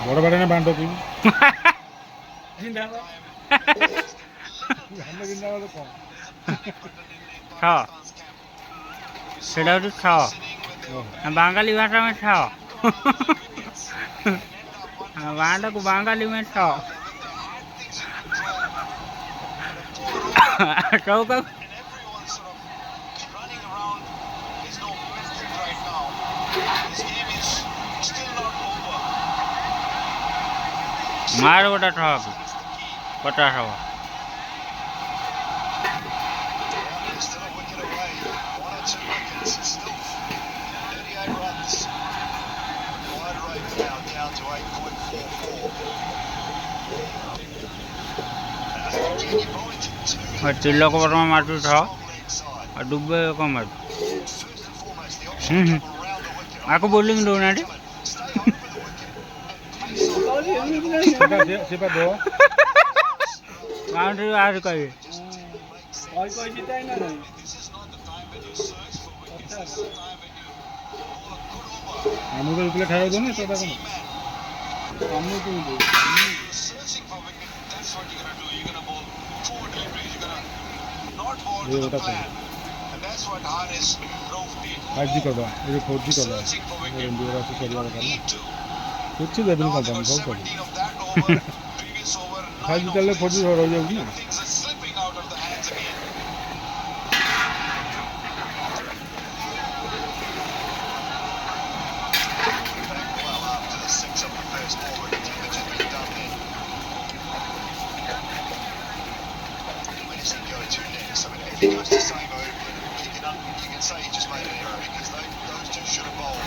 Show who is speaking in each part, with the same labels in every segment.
Speaker 1: বড় বাড়ি না বান্ড তুই
Speaker 2: ছ সেটা হচ্ছে ছ বাঙালি ভাষা में ছ बांडा को बांगाली में छ चौका मार गोटा ठक 50 हवा तिलक वर्मा मारु छ डुब्बे कम मारु आको बोलिंग दो ना
Speaker 1: সেটা দো
Speaker 2: बाउंड्री आज कहिए
Speaker 3: और कोई जीता है ना नहीं
Speaker 1: আমি তো উপরে ঠাড়া দো না তো দেখো
Speaker 3: हमने तो
Speaker 1: ये बता तो 5G कर दो ये 4G कर दो और इंडिया से चल रहा है कुछ दे दूं कंपनी सब कर 5G चले 4G हो जाएगी ना
Speaker 4: If he goes to Sabo, you can say he just made an error because those two should have bowled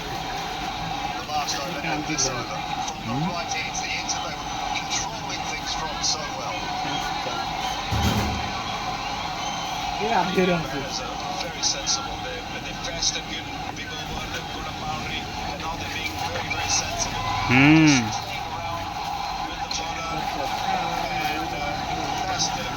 Speaker 4: the last over and this over. From the right hands, the ends that they were controlling things from so well. Players are very sensible. They're fast and good, big over, they've got a boundary, and now they're being very, very sensible. Playing around with the bowler, and that's the